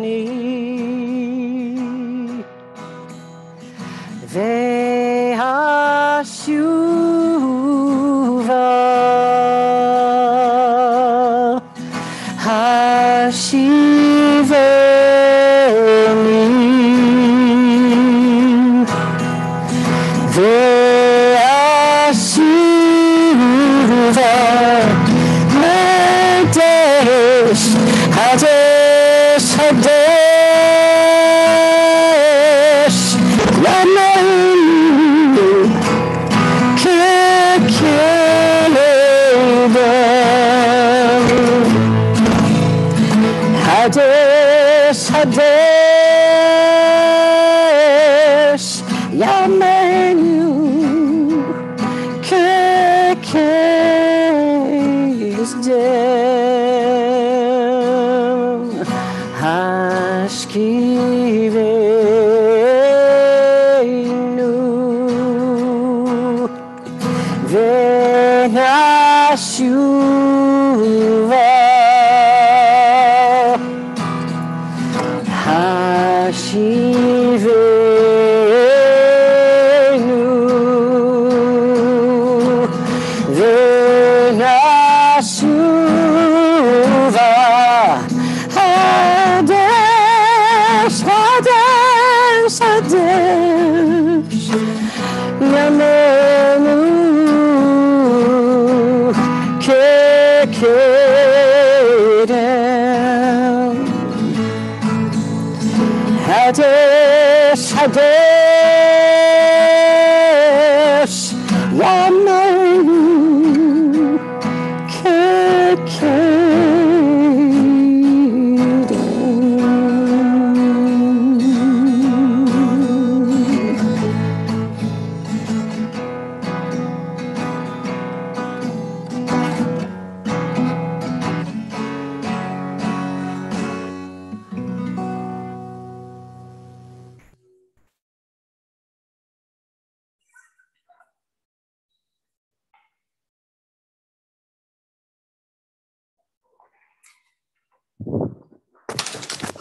Hashiveni ve'hashuva hashiveni ve'hashuva Hadesh, Hadesh, Yameinu, Kekelevem. Hadesh, Hadesh, Yameinu, Kekelevem. Hashkiveinu ve'hashuva Hashiveinu ve'hashuva Hadesh, Hadesh, Yameinu, Kekedem. Hadesh, Hadesh, Yameinu,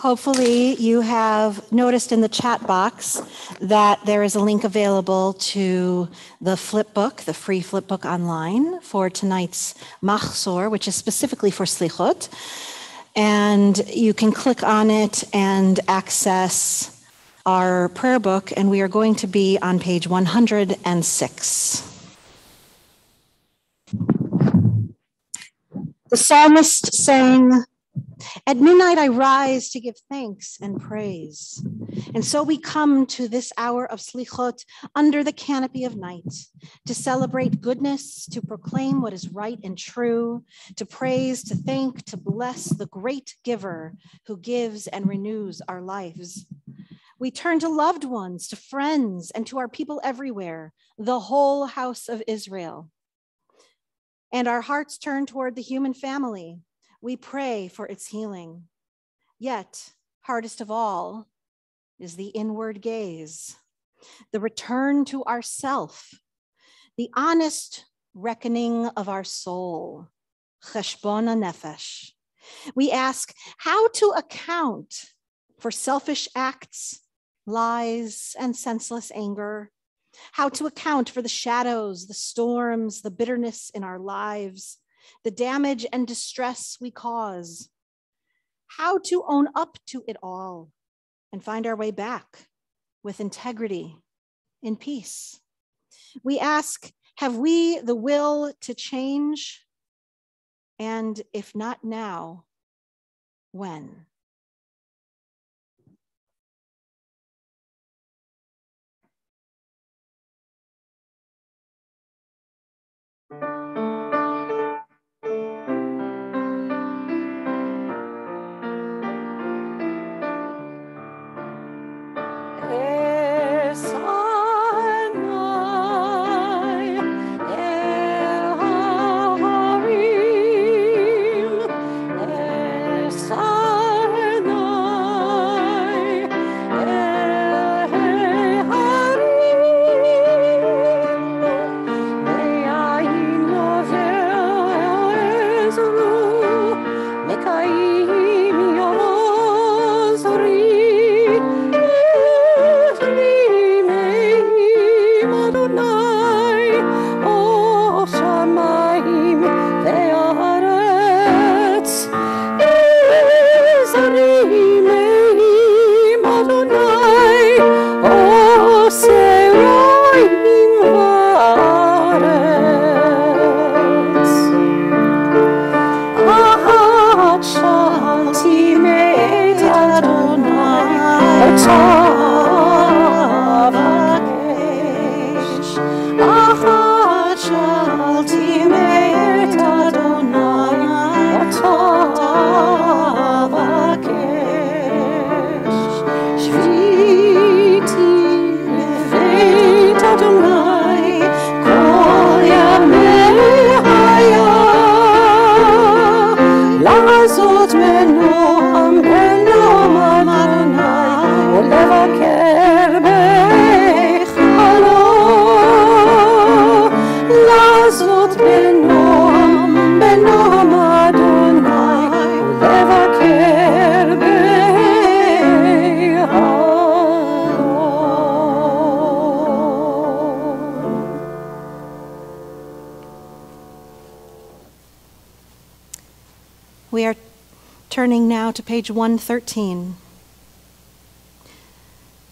Hopefully you have noticed in the chat box that there is a link available to the flip book, the free flip book online for tonight's Machzor, which is specifically for Selichot. And you can click on it and access our prayer book, and we are going to be on page 106. The psalmist sang, "At midnight I rise to give thanks and praise." And so we come to this hour of Selichot under the canopy of night to celebrate goodness, to proclaim what is right and true, to praise, to thank, to bless the great giver who gives and renews our lives. We turn to loved ones, to friends, and to our people everywhere, the whole house of Israel. And our hearts turn toward the human family. We pray for its healing. Yet, hardest of all is the inward gaze, the return to ourself, the honest reckoning of our soul, cheshbon nefesh. We ask how to account for selfish acts, lies, and senseless anger, how to account for the shadows, the storms, the bitterness in our lives, the damage and distress we cause, how to own up to it all and find our way back with integrity, in peace. We ask, have we the will to change? And if not now, when? We are turning now to page 113.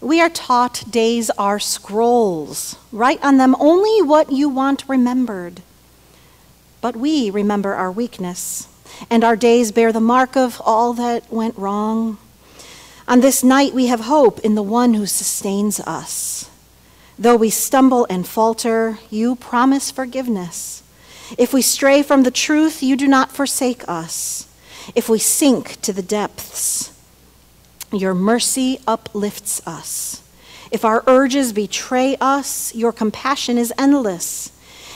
We are taught days are scrolls. Write on them only what you want remembered. But we remember our weakness, and our days bear the mark of all that went wrong. On this night we have hope in the one who sustains us. Though we stumble and falter, you promise forgiveness. If we stray from the truth, you do not forsake us. If we sink to the depths, your mercy uplifts us. If our urges betray us, your compassion is endless.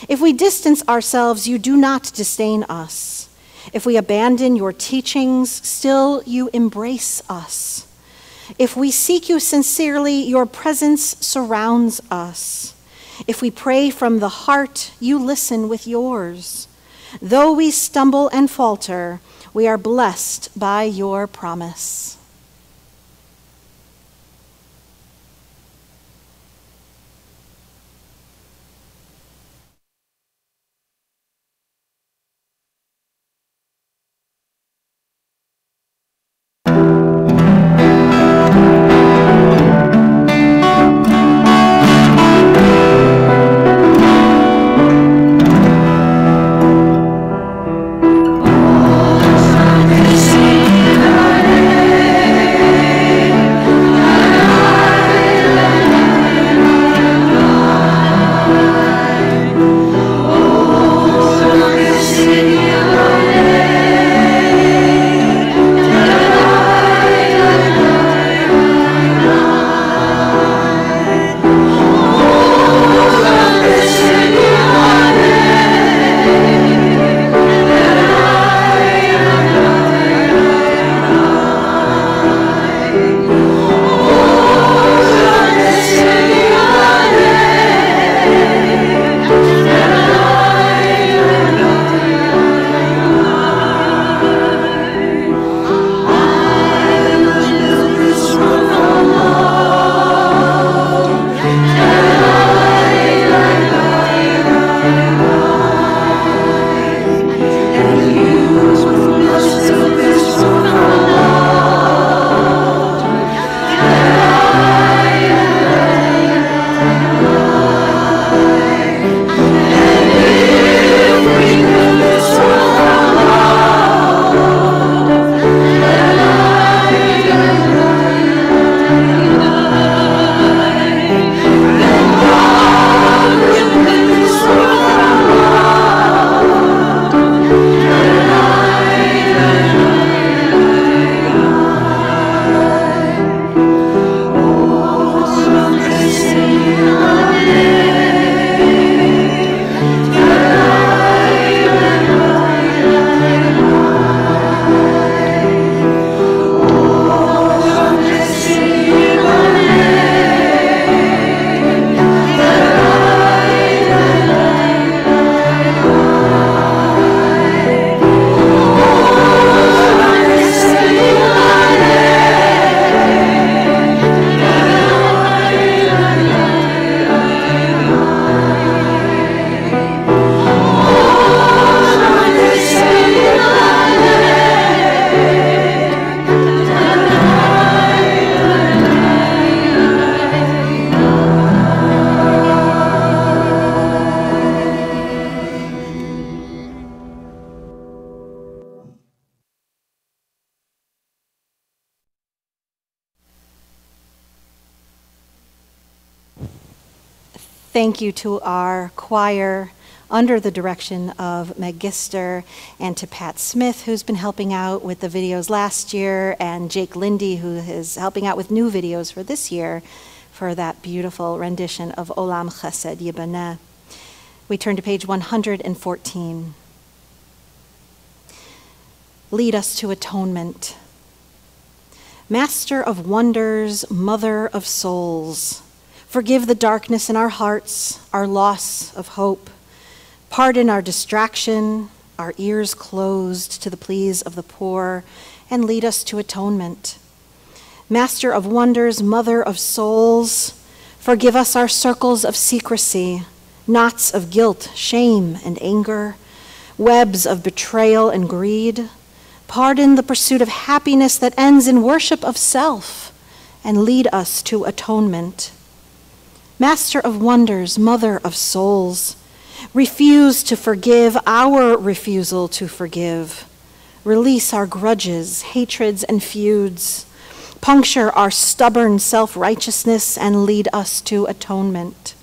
If we distance ourselves, you do not disdain us. If we abandon your teachings, still you embrace us. If we seek you sincerely, your presence surrounds us. If we pray from the heart, you listen with yours. Though we stumble and falter, we are blessed by your promise. Thank you to our choir under the direction of Magister, and to Pat Smith, who's been helping out with the videos last year, and Jake Lindy, who is helping out with new videos for this year, for that beautiful rendition of Olam Chesed Yibaneh. We turn to page 114. Lead us to atonement. Master of wonders, mother of souls, forgive the darkness in our hearts, our loss of hope. Pardon our distraction, our ears closed to the pleas of the poor, and lead us to atonement. Master of wonders, mother of souls, forgive us our circles of secrecy, knots of guilt, shame, and anger, webs of betrayal and greed. Pardon the pursuit of happiness that ends in worship of self, and lead us to atonement. Master of wonders, mother of souls, refuse to forgive our refusal to forgive. Release our grudges, hatreds, and feuds. Puncture our stubborn self-righteousness and lead us to atonement.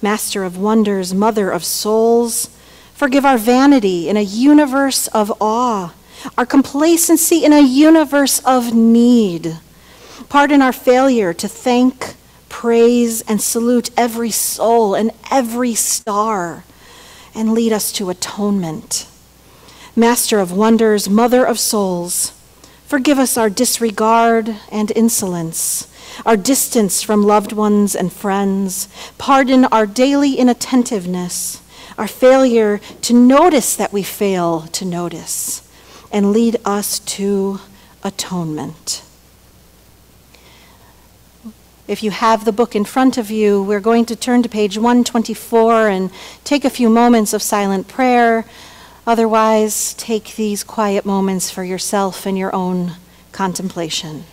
Master of wonders, mother of souls, forgive our vanity in a universe of awe, our complacency in a universe of need. Pardon our failure to thank, praise, and salute every soul and every star, and lead us to atonement. Master of wonders, mother of souls, forgive us our disregard and insolence, our distance from loved ones and friends. Pardon our daily inattentiveness, our failure to notice that we fail to notice, and lead us to atonement. If you have the book in front of you, we're going to turn to page 124 and take a few moments of silent prayer. Otherwise, take these quiet moments for yourself and your own contemplation.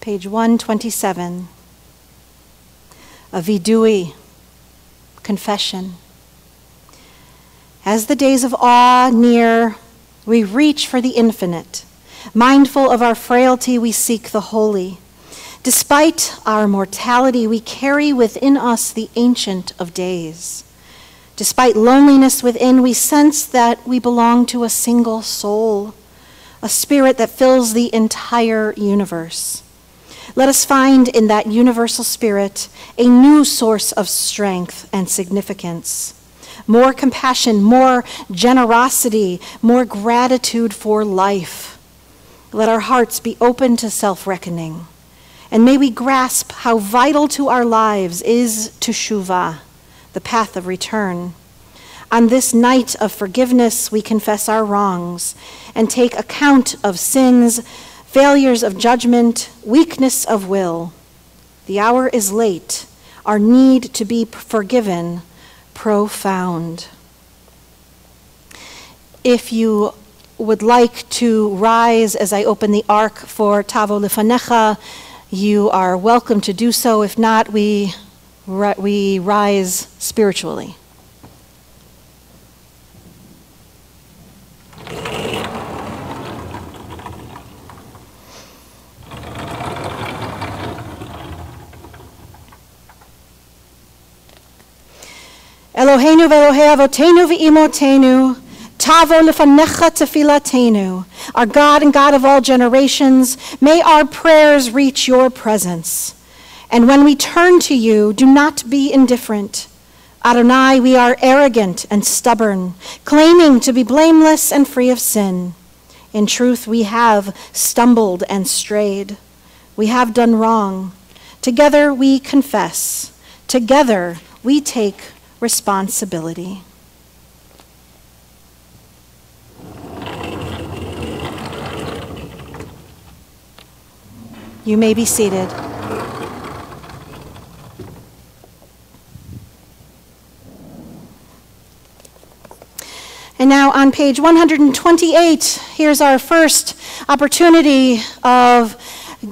Page 127, a vidui, confession. As the days of awe near, we reach for the infinite. Mindful of our frailty, we seek the holy. Despite our mortality, we carry within us the Ancient of Days. Despite loneliness within, we sense that we belong to a single soul, a spirit that fills the entire universe. Let us find in that universal spirit a new source of strength and significance. More compassion, more generosity, more gratitude for life. Let our hearts be open to self-reckoning. And may we grasp how vital to our lives is teshuvah, the path of return. On this night of forgiveness, we confess our wrongs and take account of sins, failures of judgment, weakness of will. The hour is late. Our need to be forgiven profound. If you would like to rise as I open the ark for Tavo Lefanecha, you are welcome to do so. If not, we rise spiritually. Eloheinu ve'Elohei avotenu ve'imotenu, Tavo lefanecha tefilatenu. Our God and God of all generations, may our prayers reach your presence. And when we turn to you, do not be indifferent. Adonai, we are arrogant and stubborn, claiming to be blameless and free of sin. In truth, we have stumbled and strayed. We have done wrong. Together we confess. Together we take responsibility. You may be seated. And now on page 128, here's our first opportunity of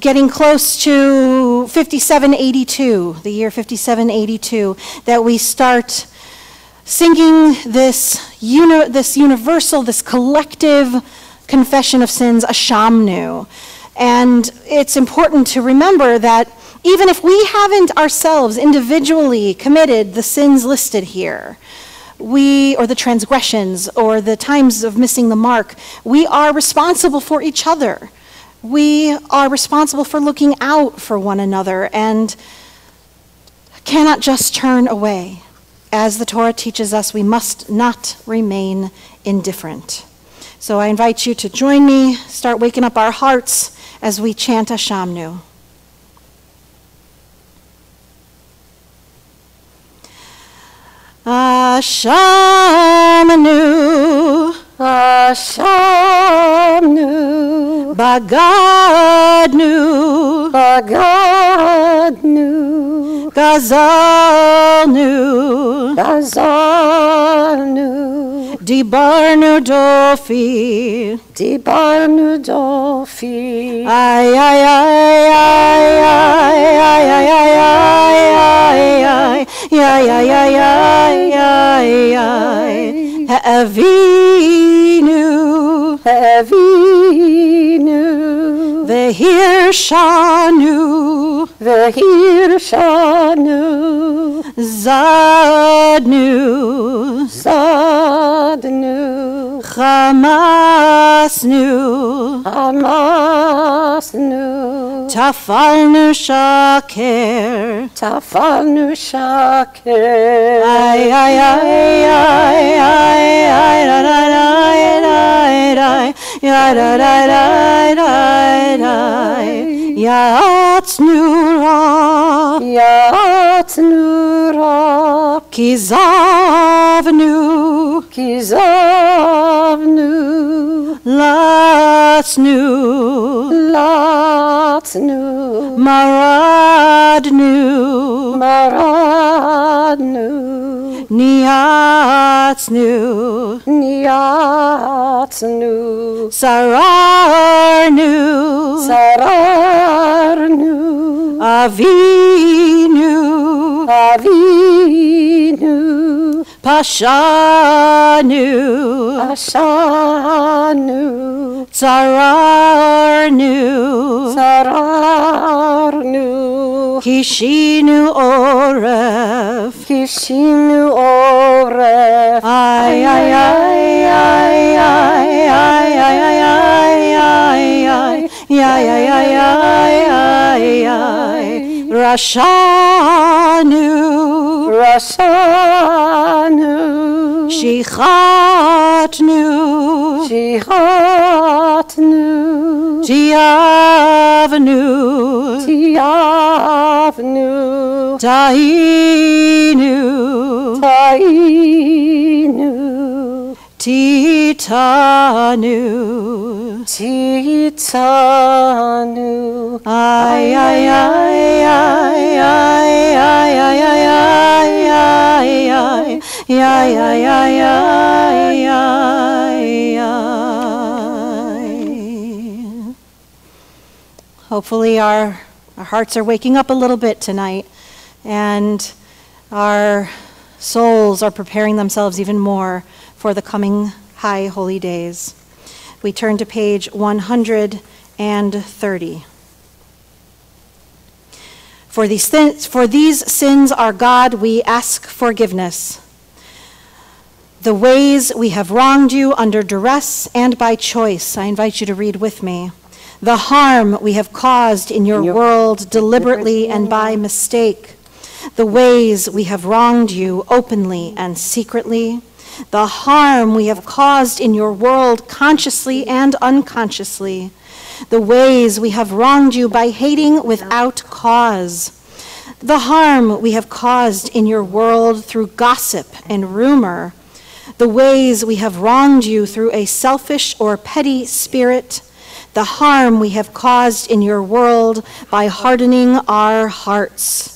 getting close to 5782, the year 5782, that we start singing this universal, this collective confession of sins, Ashamnu. And it's important to remember that even if we haven't ourselves individually committed the sins listed here, or the transgressions, or the times of missing the mark, we are responsible for each other. We are responsible for looking out for one another and cannot just turn away. As the Torah teaches us, we must not remain indifferent. So I invite you to join me, start waking up our hearts as we chant Ashamnu. Ashamnu, Ashamnu, Bagadnu, Bagadnu, Gazalnu, Gazalnu, Dibarnu Dofi, Dibarnu Dofi, ay ay ay ay ay ay ay ay ay ay ay ay ay Ha'avinu, Ha'avinu, Vehirshanu, Vehirshanu, Zadnu, Zadnu, Chamasnu, Chamasnu, Tafalnu Shaker, Tafalnu Shaker, ay ay ay ay ay ay da da da da da da da da Yatsnura, Yatsnura, Kizavnu, Kizavnu, Latsnu, Latsnu, Maradnu, Maradnu, Niatsnu, Niatsnu, Sararnu, Sararnu, Avinu, Avinu, Pashanu, Pashanu, Sararnu, Sararnu, Kishinu Oref, Kishinu Oref, ay ay ay ay ay ay ay ay ay ay Rashanu, Rashanu, Shichatnu, Shichatnu, Tiavnu, Tiavnu, Tahinu, Tahinu, Titanu, Titanu, ay ay ay ay ay ay ay ay ay ay Ya, ya, ya, ya, ya. Hopefully our hearts are waking up a little bit tonight, and our souls are preparing themselves even more for the coming high holy days. We turn to page 130. For these sins, our God, we ask forgiveness. The ways we have wronged you under duress and by choice, I invite you to read with me. The harm we have caused in your world deliberately and by mistake. The ways we have wronged you openly and secretly. The harm we have caused in your world consciously and unconsciously. The ways we have wronged you by hating without cause. The harm we have caused in your world through gossip and rumor. The ways we have wronged you through a selfish or petty spirit. The harm we have caused in your world by hardening our hearts.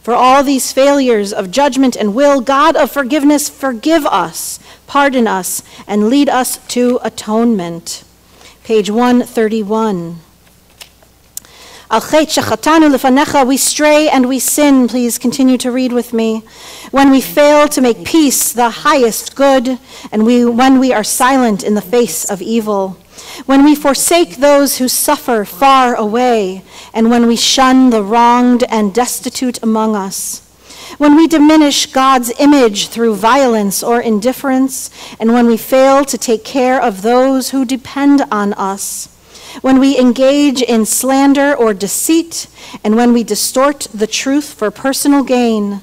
For all these failures of judgment and will, God of forgiveness, forgive us, pardon us, and lead us to atonement. Page 131. Al chet shechatanu lefanecha, we stray and we sin. Please continue to read with me. When we fail to make peace the highest good, and when we are silent in the face of evil. When we forsake those who suffer far away, and when we shun the wronged and destitute among us. When we diminish God's image through violence or indifference, and when we fail to take care of those who depend on us. When we engage in slander or deceit, and when we distort the truth for personal gain.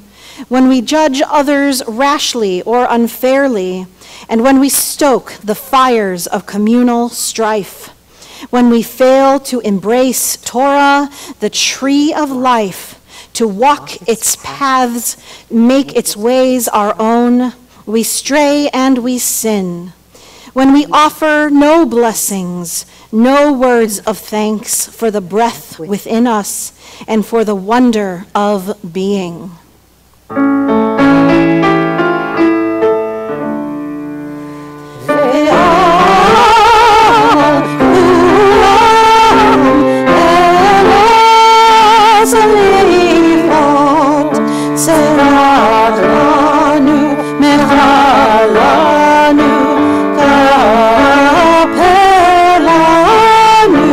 When we judge others rashly or unfairly, and when we stoke the fires of communal strife. When we fail to embrace Torah, the tree of life, to walk its paths, make its ways our own, we stray and we sin. When we offer no blessings, no words of thanks for the breath within us and for the wonder of being. Selichot, Serach lanu, Mecha lanu, Kapeh lanu,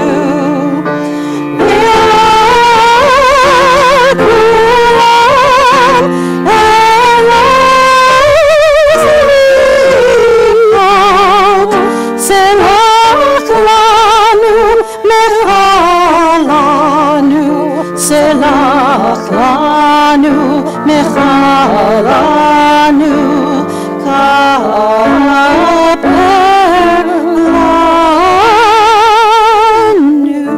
Yakulam, Selichot, Serach lanu, Mecha lanu, Selach lanu, mecha lanu, kapeh lanu.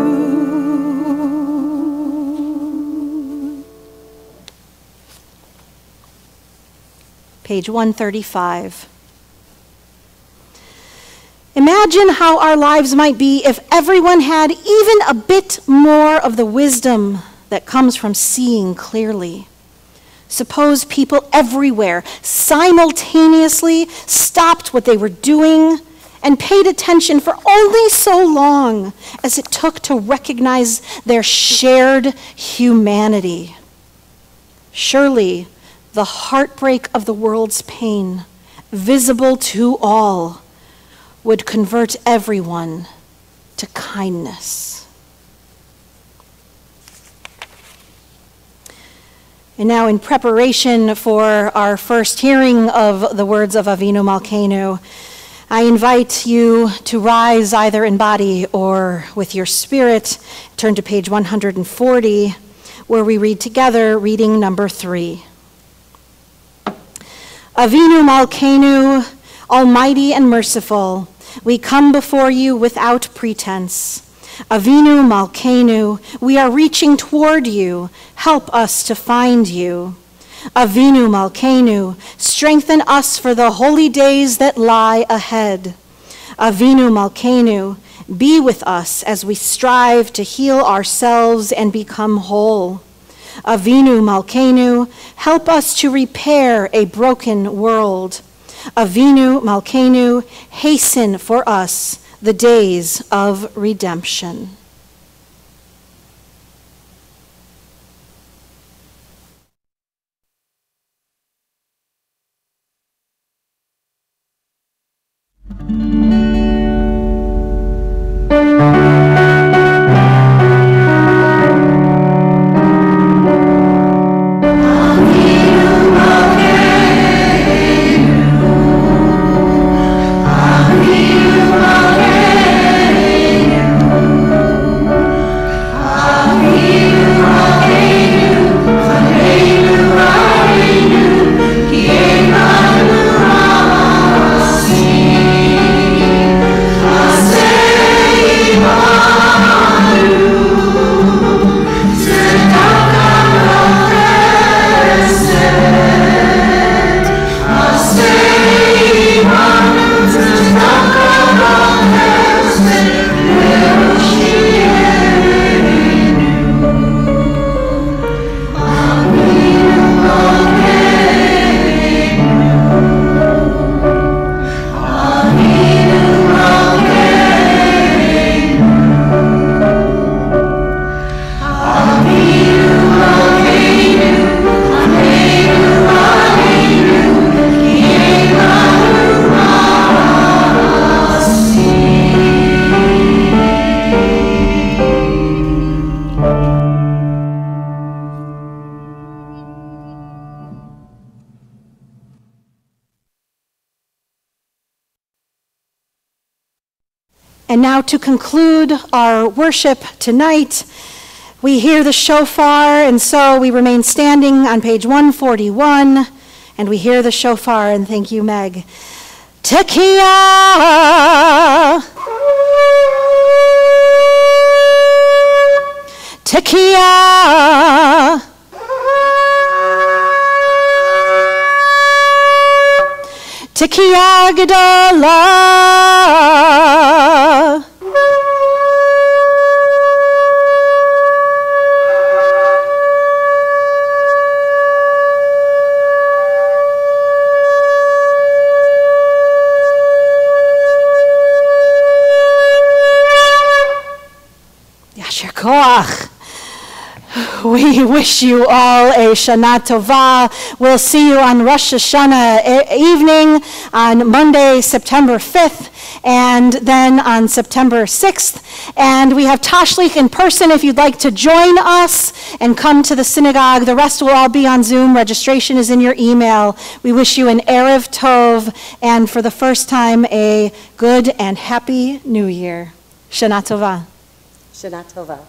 Page 135. Imagine how our lives might be if everyone had even a bit more of the wisdom that comes from seeing clearly. Suppose people everywhere simultaneously stopped what they were doing and paid attention for only so long as it took to recognize their shared humanity. Surely the heartbreak of the world's pain, visible to all, would convert everyone to kindness. And now, in preparation for our first hearing of the words of Avinu Malkeinu, I invite you to rise either in body or with your spirit. Turn to page 140, where we read together reading number 3. Avinu Malkeinu, almighty and merciful, we come before you without pretense. Avinu Malkeinu, we are reaching toward you. Help us to find you. Avinu Malkeinu, strengthen us for the holy days that lie ahead. Avinu Malkeinu, be with us as we strive to heal ourselves and become whole. Avinu Malkeinu, help us to repair a broken world. Avinu Malkeinu, hasten for us the days of redemption. And now to conclude our worship tonight, we hear the shofar, and so we remain standing on page 141, and we hear the shofar, and thank you, Meg. Tekiah! Tekiah! Tekiah Gedolah! Yasher Koach. We wish you all a Shana Tova. We'll see you on Rosh Hashanah evening on Monday, September 5th, and then on September 6th. And we have Tashlich in person if you'd like to join us and come to the synagogue. The rest will all be on Zoom. Registration is in your email. We wish you an Erev Tov, and for the first time, a good and happy New Year. Shana Tova. Shana Tova.